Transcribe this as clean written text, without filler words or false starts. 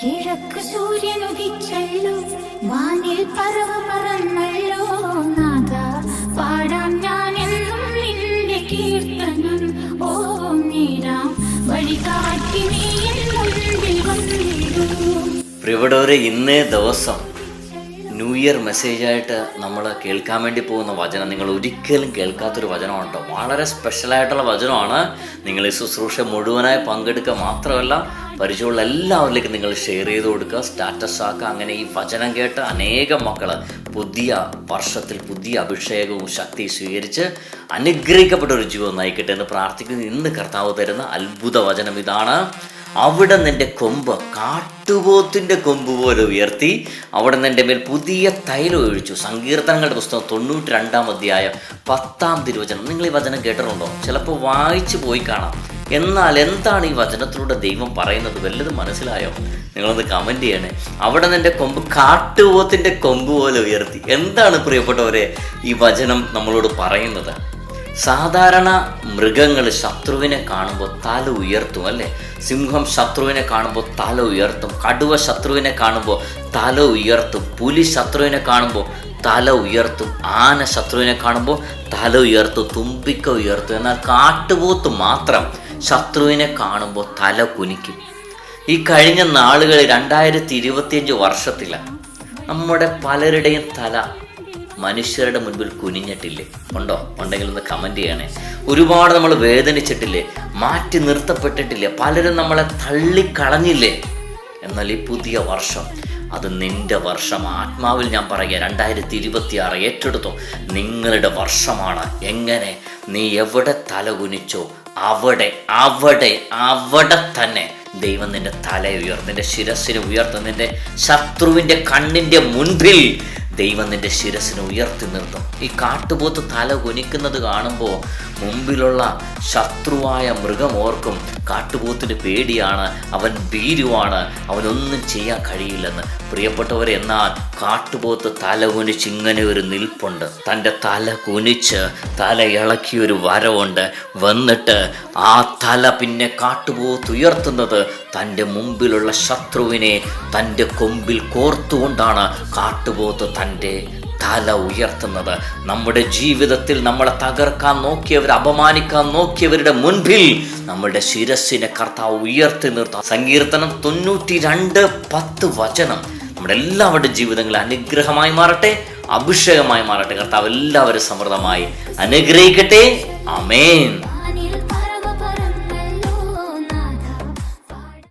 കിഴക്ക് സൂര്യൻ ഉദിച്ചല്ലോ, വാനിൽ പറവ പറന്നല്ലോ, നാഥ പാടാം ഞാൻ എന്നും നിന്റെ കീർത്തനം. ഓ നീരാം വഴികാട്ടി നീ എൻ മുൻപിൽ വന്നിടൂ. പ്രിയപ്പെട്ടവരെ, ഇന്നേ ദിവസം ന്യൂ ഇയർ മെസ്സേജായിട്ട് നമ്മൾ കേൾക്കാൻ വേണ്ടി പോകുന്ന വചനം നിങ്ങൾ ഒരിക്കലും കേൾക്കാത്തൊരു വചനമാണ് കേട്ടോ. വളരെ സ്പെഷ്യലായിട്ടുള്ള വചനമാണ്. നിങ്ങൾ ഈ ശുശ്രൂഷ മുഴുവനായി പങ്കെടുക്കുക മാത്രമല്ല, പരിചയമുള്ള എല്ലാവരിലേക്കും നിങ്ങൾ ഷെയർ ചെയ്ത് കൊടുക്കുക, സ്റ്റാറ്റസ് ആക്കുക. അങ്ങനെ ഈ വചനം കേട്ട് അനേകം മക്കൾ പുതിയ വർഷത്തിൽ പുതിയ അഭിഷേകവും ശക്തി സ്വീകരിച്ച് അനുഗ്രഹിക്കപ്പെട്ട ഒരു ജീവിതം നയിക്കട്ടെ എന്ന് പ്രാർത്ഥിക്കുന്നു. ഇന്ന് കർത്താവ് തരുന്ന അത്ഭുത വചനം ഇതാണ്: അവിടെ നിന്റെ കൊമ്പ് കാട്ടുപോത്തിൻ്റെ കൊമ്പ് പോലെ ഉയർത്തി, അവിടെ നിന്റെ മേൽ പുതിയ തൈലം ഒഴിച്ചു. സങ്കീർത്തനങ്ങളുടെ പുസ്തകം 92-ാം അധ്യായം 10-ാം തിരുവചനം. നിങ്ങൾ ഈ വചനം കേട്ടിട്ടുണ്ടോ? ചിലപ്പോൾ വായിച്ചു പോയി കാണാം. എന്നാൽ എന്താണ് ഈ വചനത്തിലൂടെ ദൈവം പറയുന്നത്? വല്ലതും മനസ്സിലായോ? നിങ്ങളൊന്ന് കമൻറ്റ് ചെയ്യണേ. അവിടെ നിന്റെ കൊമ്പ് കാട്ടുപോത്തിൻ്റെ കൊമ്പ് പോലെ ഉയർത്തി. എന്താണ് പ്രിയപ്പെട്ടവരെ ഈ വചനം നമ്മളോട് പറയുന്നത്? സാധാരണ മൃഗങ്ങൾ ശത്രുവിനെ കാണുമ്പോൾ തല ഉയർത്തും, അല്ലേ? സിംഹം ശത്രുവിനെ കാണുമ്പോൾ തല ഉയർത്തും, കടുവ ശത്രുവിനെ കാണുമ്പോൾ തല ഉയർത്തും, പുലി ശത്രുവിനെ കാണുമ്പോൾ തല ഉയർത്തും, ആന ശത്രുവിനെ കാണുമ്പോൾ തല ഉയർത്തും, തുമ്പിക്ക ഉയർത്തും. എന്നാൽ കാട്ടുപോത്ത് മാത്രം ശത്രുവിനെ കാണുമ്പോൾ തല കുനിക്കും. ഈ കഴിഞ്ഞ നാളുകളിൽ 2025 വർഷത്തിൽ നമ്മുടെ പലരുടെയും തല മനുഷ്യരുടെ മുൻപിൽ കുനിഞ്ഞിട്ടില്ലേ? ഉണ്ടോ? ഉണ്ടെങ്കിൽ ഒന്ന് കമൻറ്റ് ചെയ്യണേ. ഒരുപാട് നമ്മൾ വേദനിച്ചിട്ടില്ലേ? മാറ്റി നിർത്തപ്പെട്ടിട്ടില്ലേ? പലരും നമ്മളെ തള്ളിക്കളഞ്ഞില്ലേ? എന്നാൽ ഈ പുതിയ വർഷം അത് നിന്റെ വർഷം. ആത്മാവിൽ ഞാൻ പറയുക, 2026 ഏറ്റെടുത്തോ, നിങ്ങളുടെ വർഷമാണ്. എങ്ങനെ? നീ എവിടെ തല കുനിച്ചോ അവിടെ അവിടെ അവിടെ തന്നെ ദൈവം നിന്റെ തല ഉയർത്തും, നിന്റെ ശിരസിനെ ഉയർത്തും. നിന്റെ ശത്രുവിൻ്റെ കണ്ണിൻ്റെ മുൻപിൽ ദൈവം നിന്റെ ശിരസിനെ ഉയർത്തി നിർത്തും. ഈ കാട്ടുപോത്ത് തല കുനിക്കുന്നത് കാണുമ്പോൾ മുമ്പിലുള്ള ശത്രുവായ മൃഗം ഓർക്കും, കാട്ടുപോത്തിന് പേടിയാണ്, അവൻ ഭീരുവാണ്, അവനൊന്നും ചെയ്യാൻ കഴിയില്ലെന്ന്. പ്രിയപ്പെട്ടവരെ, എന്നാൽ കാട്ടുപോത്ത് തല കുനിച്ച് ഇങ്ങനെ ഒരു നിൽപ്പുണ്ട്. തൻ്റെ തല കുനിച്ച് തല ഇളക്കിയൊരു വരവുണ്ട്. വന്നിട്ട് ആ തല പിന്നെ കാട്ടുപോത്ത് ഉയർത്തുന്നത് തൻ്റെ മുമ്പിലുള്ള ശത്രുവിനെ തൻ്റെ കൊമ്പിൽ കോർത്തുകൊണ്ടാണ് കാട്ടുപോത്ത് തൻ്റെ തല ഉയർത്തുന്നത്. നമ്മുടെ ജീവിതത്തിൽ നമ്മളെ തകർക്കാൻ നോക്കിയവർ, അപമാനിക്കാൻ നോക്കിയവരുടെ മുൻപിൽ നമ്മുടെ ശിരസിനെ കർത്താവ് ഉയർത്തി നിർത്താം. സങ്കീർത്തനം 92:10 വചനം നമ്മുടെ എല്ലാവരുടെ ജീവിതങ്ങളിൽ അനുഗ്രഹമായി മാറട്ടെ, അഭിഷേകമായി മാറട്ടെ. കർത്താവ് എല്ലാവരും സമൃദ്ധമായി അനുഗ്രഹിക്കട്ടെ. ആമേൻ.